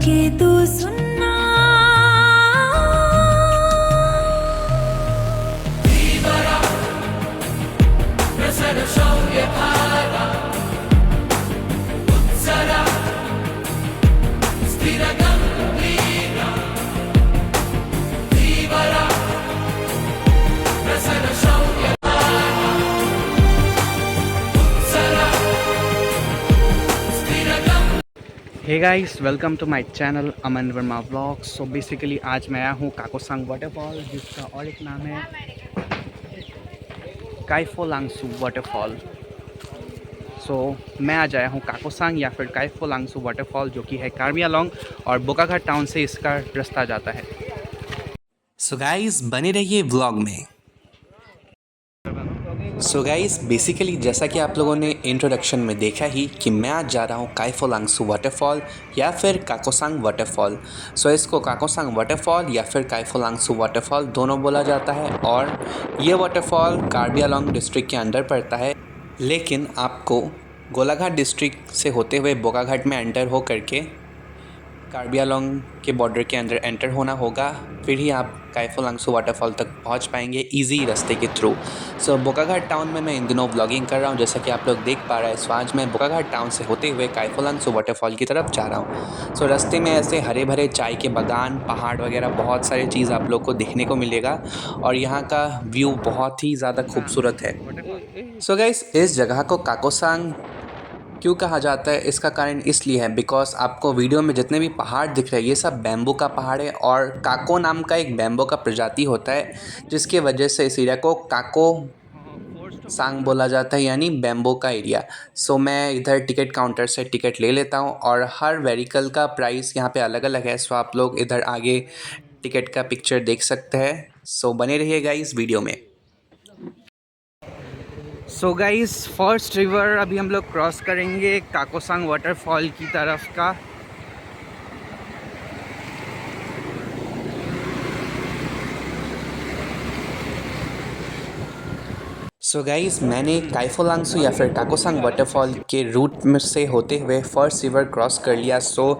के तू सुनना। Hey guys, welcome to my channel Aman Verma vlogs. So basically आज मैं आया हूँ काकोसांग वाटरफॉल, जिसका और एक नाम है काईफोलांगसू वाटरफॉल। सो मैं आज आया हूँ काकोसांग या फिर काईफोलांगसू वाटरफॉल, जो कि है कार्बी आंगलोंग और बोकाघाट टाउन से इसका रास्ता जाता है। सो गाइस बने रहिए व्लॉग में। सो गाइस बेसिकली जैसा कि आप लोगों ने इंट्रोडक्शन में देखा ही कि मैं आज जा रहा हूँ काईफोलांगसू वाटरफॉल या फिर काकोसांग वाटरफॉल। सो इसको काकोसांग वाटरफॉल या फिर काईफोलांगसू वाटरफॉल दोनों बोला जाता है और ये वाटरफॉल कार्बी आंगलोंग डिस्ट्रिक्ट के अंदर पड़ता है, लेकिन आपको गोलाघाट डिस्ट्रिक्ट से होते हुए बोकाघाट में एंटर हो करके कार्बी आंगलोंग के बॉर्डर के अंदर एंटर होना होगा, फिर ही आप काईफोलांगसू वाटरफॉल तक पहुंच पाएंगे इजी रास्ते के थ्रू। सो बोकाघाट टाउन में मैं इन दिनों व्लॉगिंग कर रहा हूं, जैसा कि आप लोग देख पा रहे हैं। सो आज मैं बोकाघाट टाउन से होते हुए काईफोलांगसू वाटरफॉल की तरफ जा रहा हूं। सो रास्ते में ऐसे हरे भरे चाय के बागान, पहाड़ वगैरह बहुत सारी चीज़ आप लोग को देखने को मिलेगा और यहाँ का व्यू बहुत ही ज़्यादा खूबसूरत है। सो गाइस इस जगह को काकोसांग क्यों कहा जाता है, इसका कारण इसलिए है बिकॉज आपको वीडियो में जितने भी पहाड़ दिख रहे हैं ये सब बैम्बू का पहाड़ है और काको नाम का एक बैम्बू का प्रजाति होता है, जिसकी वजह से इस एरिया को काको सांग बोला जाता है, यानी बैम्बू का एरिया। सो मैं इधर टिकट काउंटर से टिकट ले लेता हूँ और हर व्हीकल का प्राइस यहाँ पे अलग अलग है। सो आप लोग इधर आगे टिकट का पिक्चर देख सकते हैं। सो बने रहिएगा इस वीडियो में। सो गाइस फर्स्ट रिवर अभी हम लोग क्रॉस करेंगे काकोसांग वाटरफॉल की तरफ का। सो गाइस मैंने काईफोलांगसू या फिर काकोसांग वाटरफॉल के रूट में से होते हुए फर्स्ट रिवर क्रॉस कर लिया। सो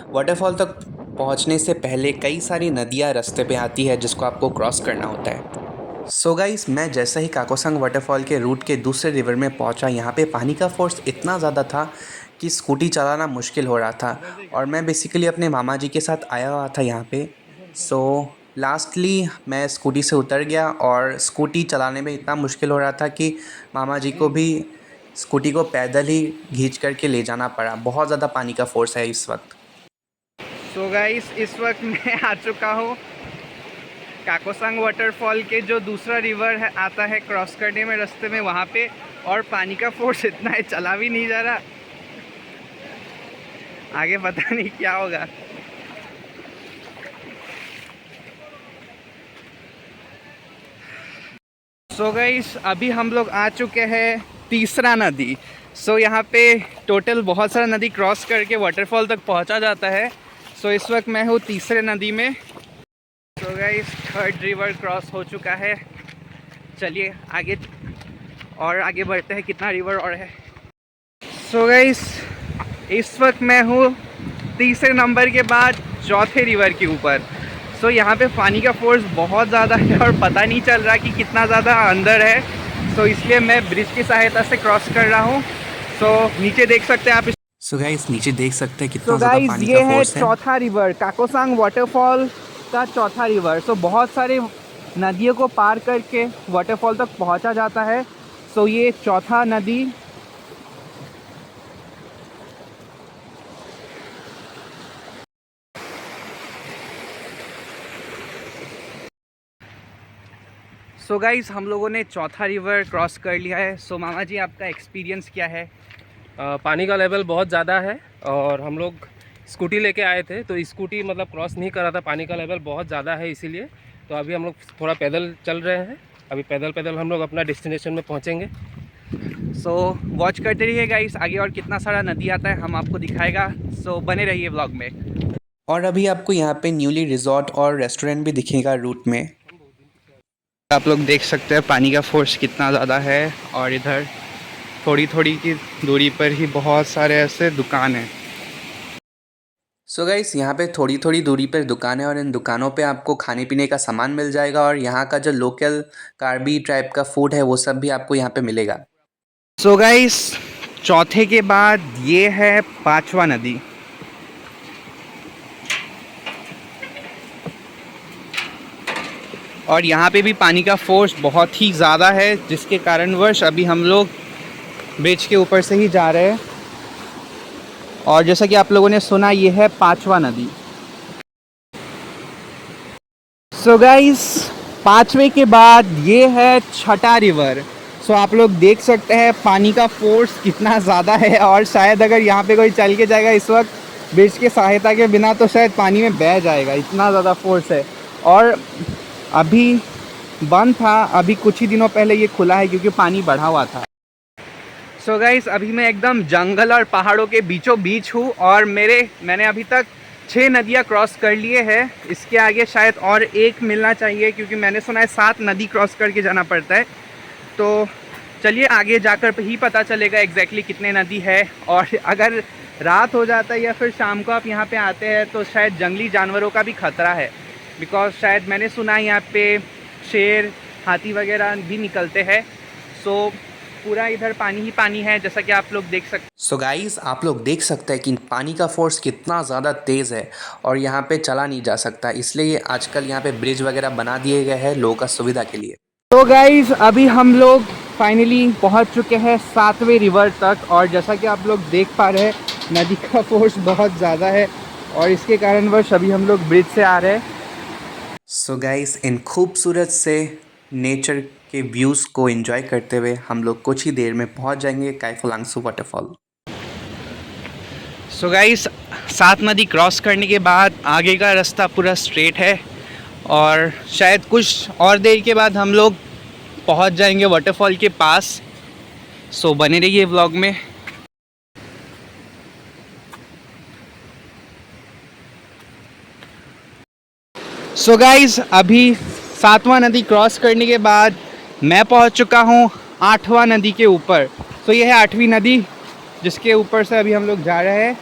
वाटरफॉल तक पहुंचने से पहले कई सारी नदियां रास्ते पे आती है जिसको आपको क्रॉस करना होता है। सो गाइस मैं जैसे ही काकोसांग वाटरफॉल के रूट के दूसरे रिवर में पहुंचा, यहाँ पे पानी का फोर्स इतना ज़्यादा था कि स्कूटी चलाना मुश्किल हो रहा था और मैं बेसिकली अपने मामा जी के साथ आया हुआ था यहाँ पे। सो लास्टली मैं स्कूटी से उतर गया और स्कूटी चलाने में इतना मुश्किल हो रहा था कि मामा जी को भी स्कूटी को पैदल ही खींच करके ले जाना पड़ा। बहुत ज़्यादा पानी का फोर्स है इस वक्त। सो गाइस इस वक्त मैं आ चुका हूँ काकोसांग वाटरफॉल के जो दूसरा रिवर है आता है क्रॉस करने में रास्ते में वहाँ पे, और पानी का फोर्स इतना है चला भी नहीं जा रहा, आगे पता नहीं क्या होगा। सो गाइस अभी हम लोग आ चुके हैं तीसरा नदी। सो यहाँ पे टोटल बहुत सारा नदी क्रॉस करके वाटरफॉल तक पहुँचा जाता है। सो इस वक्त मैं हूँ तीसरे नदी में। So guys third river cross हो चुका है। चलिए आगे और आगे बढ़ते हैं, कितना रिवर और है। सो गाइस इस वक्त मैं हूँ तीसरे नंबर के बाद चौथे रिवर के ऊपर। सो यहाँ पे पानी का फोर्स बहुत ज़्यादा है और पता नहीं चल रहा कि कितना ज़्यादा अंदर है। सो इसलिए मैं ब्रिज की सहायता से क्रॉस कर रहा हूँ। सो नीचे देख सकते हैं आप। सो गाइस नीचे देख सकते हैं कितना तो ज़्यादा गाइस पानी ये का है फोर्स है। चौथा रिवर, काकोसांग वाटरफॉल का चौथा रिवर। सो बहुत सारे नदियों को पार करके वाटरफॉल तक पहुंचा जाता है। सो ये चौथा नदी। सो गाइस हम लोगों ने चौथा रिवर क्रॉस कर लिया है। सो मामा जी आपका एक्सपीरियंस क्या है? पानी का लेवल बहुत ज़्यादा है और हम लोग स्कूटी लेके आए थे तो स्कूटी मतलब क्रॉस नहीं कर रहा था, पानी का लेवल बहुत ज़्यादा है इसीलिए। तो अभी हम लोग थोड़ा पैदल चल रहे हैं, अभी पैदल पैदल हम लोग अपना डेस्टिनेशन में पहुंचेंगे। सो वॉच करते रहिए गाइस, आगे और कितना सारा नदी आता है हम आपको दिखाएगा। सो बने रहिए व्लॉग में। और अभी आपको यहाँ पे न्यूली रिजॉर्ट और रेस्टोरेंट भी दिखेगा रूट में। आप लोग देख सकते हैं पानी का फोर्स कितना ज़्यादा है और इधर थोड़ी थोड़ी की दूरी पर ही बहुत सारे ऐसे दुकान हैं। सो गाइस यहाँ पे थोड़ी थोड़ी दूरी पर दुकानें और इन दुकानों पे आपको खाने पीने का सामान मिल जाएगा और यहाँ का जो लोकल कार्बी टाइप का फूड है वो सब भी आपको यहाँ पे मिलेगा। सो गाइस, चौथे के बाद ये है पांचवा नदी। और यहाँ पे भी पानी का फोर्स बहुत ही ज़्यादा है, जिसके कारणवश अभी हम लोग ब्रिज के ऊपर से ही जा रहे हैं। और जैसा कि आप लोगों ने सुना, ये है पांचवा नदी। सो गाइस, पांचवे के बाद ये है छठा रिवर। सो आप लोग देख सकते हैं पानी का फोर्स कितना ज़्यादा है, और शायद अगर यहाँ पे कोई चल के जाएगा इस वक्त ब्रिज के सहायता के बिना तो शायद पानी में बह जाएगा, इतना ज़्यादा फोर्स है। और अभी बंद था, अभी कुछ ही दिनों पहले ये खुला है क्योंकि पानी बढ़ा हुआ था। सो गाइस, अभी मैं एकदम जंगल और पहाड़ों के बीचों बीच हूँ, और मैंने अभी तक 6 नदियाँ क्रॉस कर लिए हैं। इसके आगे शायद और एक मिलना चाहिए, क्योंकि मैंने सुना है 7 नदी क्रॉस करके जाना पड़ता है। तो चलिए आगे जाकर ही पता चलेगा एग्जैक्टली कितने नदी है। और अगर रात हो जाता है या फिर शाम को आप यहाँ पे आते हैं तो शायद जंगली जानवरों का भी खतरा है, बिकॉज शायद मैंने सुना है यहाँ पे शेर, हाथी वगैरह भी निकलते हैं। सो पूरा इधर पानी ही पानी है, जैसा कि आप लोग देख सकते हैं। सो गाइस, आप लोग देख सकते हैं कि पानी का फोर्स कितना ज़्यादा तेज़ है और यहाँ पे चला नहीं जा सकता, इसलिए आजकल यहाँ पे ब्रिज वगैरह बना दिए गए हैं लोगों का सुविधा के लिए। तो गाइज, अभी हम लोग फाइनली पहुंच चुके हैं 7वें रिवर तक, और जैसा कि आप लोग देख पा रहे हैं नदी का फोर्स बहुत ज़्यादा है, और इसके कारणवश अभी हम लोग ब्रिज से आ रहे हैं। सो गाइस, इन खूबसूरत से नेचर के व्यूज़ को एंजॉय करते हुए हम लोग कुछ ही देर में पहुंच जाएंगे कायफोलांगसू वाटरफॉल। सो गाइस, 7 नदी क्रॉस करने के बाद आगे का रास्ता पूरा स्ट्रेट है, और शायद कुछ और देर के बाद हम लोग पहुंच जाएंगे वाटरफॉल के पास। सो बने रहिए व्लॉग में। सो गाइस, अभी 7वां नदी क्रॉस करने के बाद मैं पहुंच चुका हूं 8वां नदी के ऊपर। सो ये है 8वीं नदी, जिसके ऊपर से अभी हम लोग जा रहे हैं।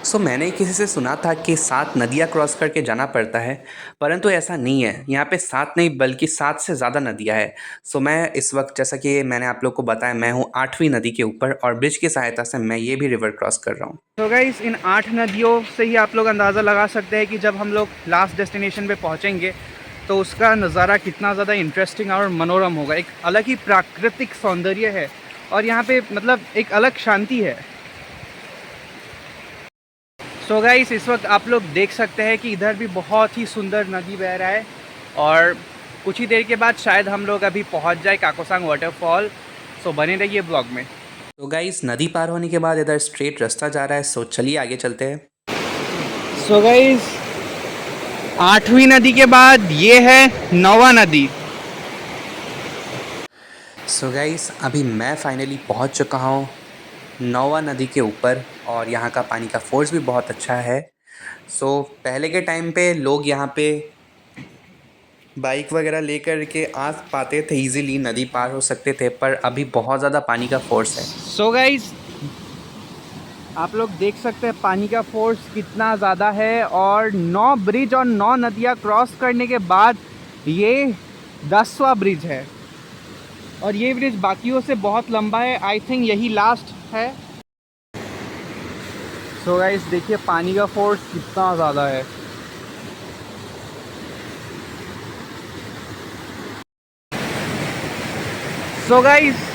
सो मैंने किसी से सुना था कि 7 नदियाँ क्रॉस करके जाना पड़ता है, परंतु ऐसा नहीं है। यहाँ पे 7 नहीं बल्कि 7 से ज़्यादा नदियाँ हैं। सो मैं इस वक्त, जैसा कि मैंने आप लोग को बताया, मैं हूँ 8वीं नदी के ऊपर और ब्रिज की सहायता से मैं ये भी रिवर क्रॉस कर रहा हूँ। तो गाइस, इन 8 नदियों से ही आप लोग अंदाज़ा लगा सकते हैं कि जब हम लोग लास्ट डेस्टिनेशन पे पहुँचेंगे तो उसका नज़ारा कितना ज़्यादा इंटरेस्टिंग और मनोरम होगा। एक अलग ही प्राकृतिक सौंदर्य है, और यहाँ पे मतलब एक अलग शांति है। सो गाइस, इस वक्त आप लोग देख सकते हैं कि इधर भी बहुत ही सुंदर नदी बह रहा है, और कुछ ही देर के बाद शायद हम लोग अभी पहुंच जाए काकोसांग वाटरफॉल। सो बने रहिए ब्लॉग में। तो गाइस, नदी पार होने के बाद इधर स्ट्रेट रास्ता जा रहा है, सो चलिए आगे चलते हैं। सो गाइस, 8वीं नदी के बाद ये है 9वां नदी। सो गाइस, अभी मैं फाइनली पहुंच चुका हूं 9वां नदी के ऊपर, और यहाँ का पानी का फोर्स भी बहुत अच्छा है। सो पहले के टाइम पे लोग यहाँ पे बाइक वगैरह लेकर के आ पाते थे, इजीली नदी पार हो सकते थे, पर अभी बहुत ज़्यादा पानी का फोर्स है। सो गाइस, आप लोग देख सकते हैं पानी का फोर्स कितना ज़्यादा है, और 9 ब्रिज और 9 नदियाँ क्रॉस करने के बाद ये 10वां ब्रिज है, और ये ब्रिज बाकियों से बहुत लंबा है। आई थिंक यही लास्ट है। सो गाइस, देखिए पानी का फोर्स कितना ज़्यादा है। सो गाइस,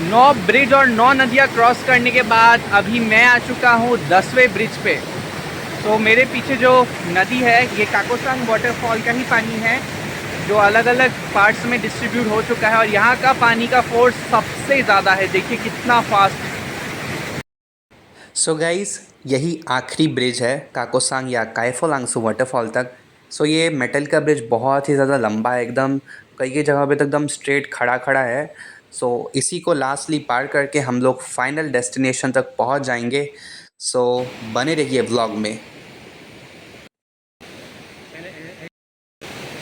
9 ब्रिज और 9 नदियाँ क्रॉस करने के बाद अभी मैं आ चुका हूँ 10वें ब्रिज पे। तो मेरे पीछे जो नदी है ये काकोसांग वाटरफॉल का ही पानी है, जो अलग अलग पार्ट्स में डिस्ट्रीब्यूट हो चुका है, और यहाँ का पानी का फोर्स सबसे ज़्यादा है। देखिए कितना फास्ट। सो गाइस, यही आखिरी ब्रिज है काकोसांग या कायफोलांगसू वाटरफॉल तक। सो ये मेटल का ब्रिज बहुत ही ज़्यादा लंबा है, एकदम कई जगह पे तो एकदम स्ट्रेट खड़ा है। सो इसी को लास्टली पार करके हम लोग फाइनल डेस्टिनेशन तक पहुंच जाएंगे। सो बने रहिए व्लॉग में।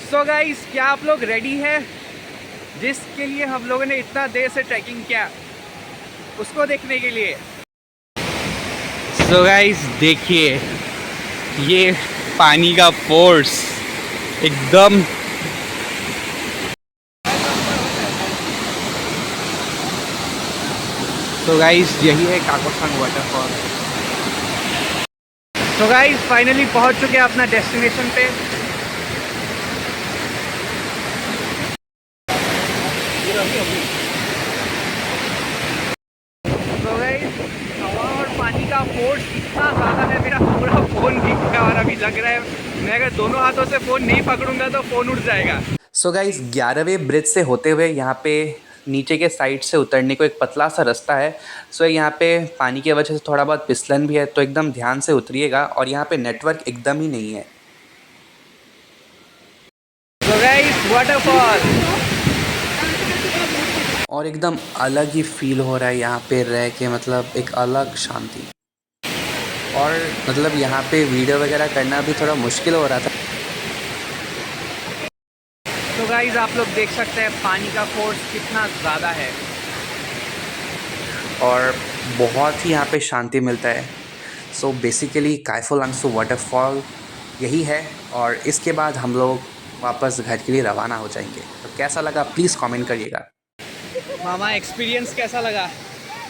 सो गाइस, क्या आप लोग रेडी हैं? जिसके लिए हम लोगों ने इतना देर से ट्रैकिंग किया, उसको देखने के लिए। सो गाइस देखिए, ये पानी का फोर्स एकदम तो गाइस यही है काकोसांग वाटरफॉल। तो गाइस फाइनली पहुंच चुके हैं अपना डेस्टिनेशन पे। तो गाइस हवा और पानी का फोर्स इतना ज़्यादा है, मेरा पूरा फ़ोन भीग गया और अभी लग रहा है मैं अगर दोनों हाथों से फ़ोन नहीं पकड़ूंगा तो फ़ोन उड़ जाएगा। सो गाइस 11वें ब्रिज से होते हुए यहाँ पे नीचे के साइड से उतरने को एक पतला सा रास्ता है। सो यहाँ पे पानी की वजह से थोड़ा बहुत फिसलन भी है, तो एकदम ध्यान से उतरिएगा। और यहाँ पे नेटवर्क एकदम ही नहीं है। तो गाइस वाटरफॉल और एकदम अलग ही फील हो रहा है यहाँ पे रह के, मतलब एक अलग शांति। और मतलब यहाँ पे वीडियो वगैरह करना भी थोड़ा मुश्किल हो रहा था। तो गाइस आप लोग देख सकते हैं पानी का फोर्स कितना ज़्यादा है और बहुत ही यहाँ पे शांति मिलता है। सो बेसिकली कायफोलांगसू वाटरफॉल यही है। और इसके बाद हम लोग वापस घर के लिए रवाना हो जाएंगे। तो कैसा लगा प्लीज़ कमेंट करिएगा। मामा एक्सपीरियंस कैसा लगा?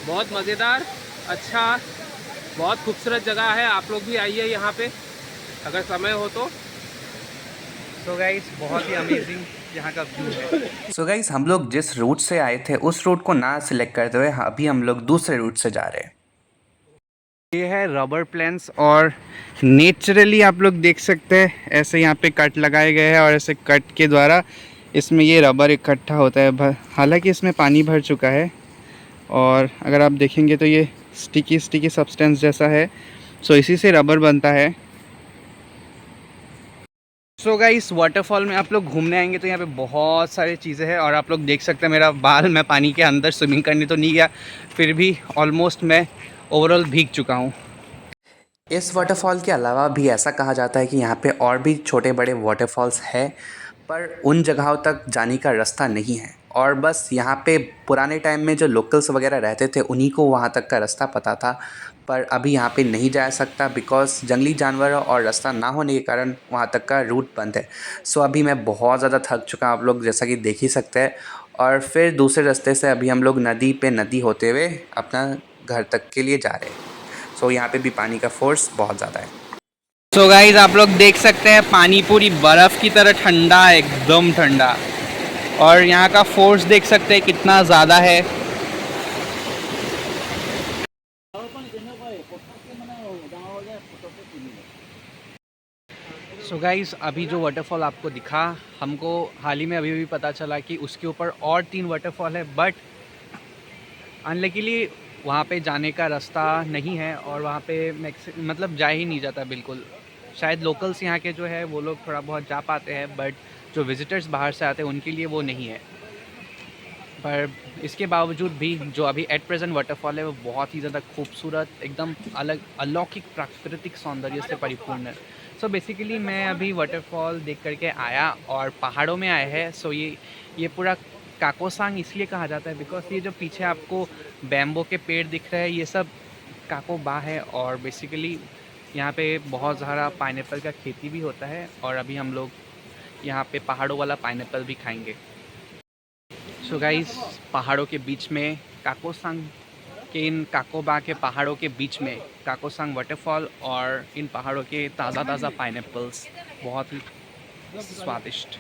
बहुत मज़ेदार, अच्छा, बहुत खूबसूरत जगह है। आप लोग भी आइए यहाँ पे अगर समय हो तो। तो गाइस बहुत ही अमेजिंग यहाँ का व्यू है। सो गाइस हम लोग जिस रूट से आए थे उस रूट को ना सिलेक्ट करते हुए अभी हम लोग दूसरे रूट से जा रहे हैं। ये है रबर प्लांट्स और नेचुरली आप लोग देख सकते हैं ऐसे यहाँ पे कट लगाए गए हैं और ऐसे कट के द्वारा इसमें ये रबर इकट्ठा होता है। हालांकि इसमें पानी भर चुका है और अगर आप देखेंगे तो ये स्टिकी सब्सटेंस जैसा है। सो इसी से रबर बनता है। सो गाइस वाटरफॉल में आप लोग घूमने आएंगे तो यहाँ पे बहुत सारी चीज़ें हैं और आप लोग देख सकते हैं मेरा बाल, मैं पानी के अंदर स्विमिंग करने तो नहीं गया, फिर भी ऑलमोस्ट मैं ओवरऑल भीग चुका हूँ। इस वाटरफॉल के अलावा भी ऐसा कहा जाता है कि यहाँ पे और भी छोटे बड़े वाटरफॉल्स हैं, पर उन जगहों तक जाने का रास्ता नहीं है। और बस यहाँ पे पुराने टाइम में जो लोकल्स वगैरह रहते थे उन्हीं को वहाँ तक का रास्ता पता था, पर अभी यहाँ पे नहीं जा सकता बिकॉज़ जंगली जानवर और रास्ता ना होने के कारण वहाँ तक का रूट बंद है। सो अभी मैं बहुत ज़्यादा थक चुका हूँ, आप लोग जैसा कि देख ही सकते हैं। और फिर दूसरे रास्ते से अभी हम लोग नदी होते हुए अपना घर तक के लिए जा रहे हैं। सो यहाँ पे भी पानी का फोर्स बहुत ज़्यादा है। सो गाइस आप लोग देख सकते हैं पानी पूरी बर्फ़ की तरह ठंडा है, एकदम ठंडा। और यहाँ का फोर्स देख सकते हैं कितना ज़्यादा है। सो गाइस अभी जो वाटरफॉल आपको दिखा, हमको हाल ही में अभी पता चला कि उसके ऊपर और 3 वाटरफॉल है, बट अनलकीली वहाँ पे जाने का रास्ता नहीं है और वहाँ पे मतलब जा ही नहीं जाता बिल्कुल। शायद लोकल्स यहाँ के जो है वो लोग थोड़ा बहुत जा पाते हैं, बट जो विज़िटर्स बाहर से आते हैं उनके लिए वो नहीं है। पर इसके बावजूद भी जो अभी एट प्रेजेंट वाटरफॉल है वो बहुत ही ज़्यादा खूबसूरत, एकदम अलग अलौकिक प्राकृतिक सौंदर्य से परिपूर्ण है। सो बेसिकली मैं अभी वाटरफॉल देख करके आया और पहाड़ों में आए हैं। सो ये पूरा काकोसांग इसलिए कहा जाता है बिकॉज ये जो पीछे आपको बैम्बो के पेड़ दिख रहे हैं ये सब काकोबा है और बेसिकली यहाँ पे बहुत सारा पाइनएप्पल का खेती भी होता है और अभी हम लोग यहाँ पे पहाड़ों वाला पाइनएप्पल भी खाएंगे। सो गाइस पहाड़ों के बीच में काकोसांग के इन काकोबा के पहाड़ों के बीच में काकोसांग वाटरफॉल और इन पहाड़ों के ताज़ा पाइनएप्पल्स बहुत ही स्वादिष्ट।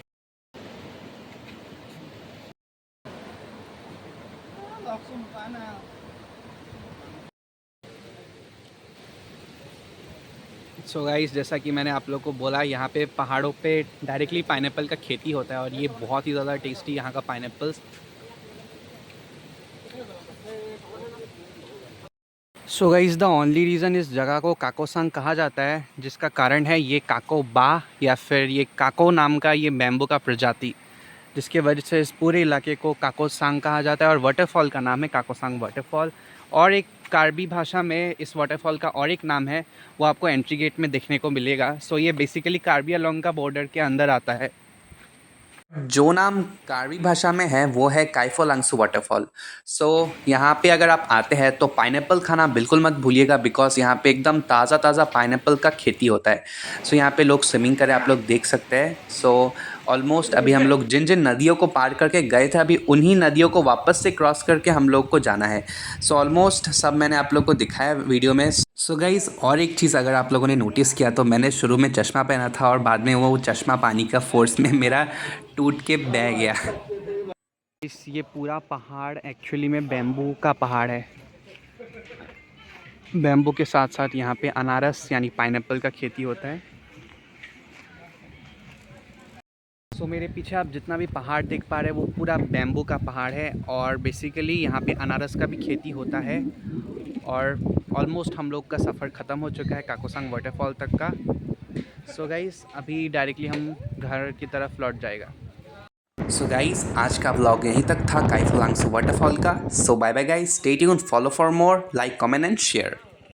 सो गाइस जैसा कि मैंने आप लोग को बोला यहाँ पे पहाड़ों पे डायरेक्टली पाइनएप्पल का खेती होता है और ये बहुत ही ज़्यादा टेस्टी यहाँ का pineapples. So guys the only reason इस जगह को काकोसांग कहा जाता है जिसका कारण है ये काकोबा या फिर ये काको नाम का ये बैम्बू का प्रजाति, जिसके वजह से इस पूरे इलाके को काकोसांग कहा जाता है और वाटरफॉल का नाम है काकोसांग वाटरफॉल। और एक कार्बी भाषा में इस वाटरफॉल का और एक नाम है, वो आपको एंट्री गेट में देखने को मिलेगा। सो ये बेसिकली कार्बी आंलोंग का बॉर्डर के अंदर आता है। जो नाम कार्बी भाषा में है वो है काइफोलांगसू वाटरफॉल। सो यहाँ पे अगर आप आते हैं तो पाइनएप्पल खाना बिल्कुल मत भूलिएगा, बिकॉज यहाँ पे एकदम ताज़ा ताज़ा पाइनएप्पल का खेती होता है। सो यहाँ पे लोग स्विमिंग करें, आप लोग देख सकते हैं। सो ऑलमोस्ट अभी हम लोग जिन जिन नदियों को पार करके गए थे, अभी उन्हीं नदियों को वापस से क्रॉस करके हम लोग को जाना है। सो ऑलमोस्ट सब मैंने आप लोग को दिखाया वीडियो में। सो गाइज़, और एक चीज़ अगर आप लोगों ने नोटिस किया तो मैंने शुरू में चश्मा पहना था और बाद में वो चश्मा पानी का फोर्स में मेरा टूट के बह गया। ये पूरा पहाड़ एक्चुअली में बैम्बू का पहाड़ है। बैम्बू के साथ साथ यहाँ पे अनारस यानी पाइनएप्पल का खेती होता है। सो मेरे पीछे आप जितना भी पहाड़ देख पा रहे हैं वो पूरा बैम्बू का पहाड़ है और बेसिकली यहाँ पे अनारस का भी खेती होता है। और ऑलमोस्ट हम लोग का सफ़र ख़त्म हो चुका है काकोसांग वाटरफॉल तक का। सो गाइस, अभी डायरेक्टली हम घर की तरफ लौट जाएगा। सो गाइस, आज का व्लॉग यहीं तक था काइफोलांगसू वाटरफॉल का। So bye bye guys, stay tuned, follow for more, like, comment and share.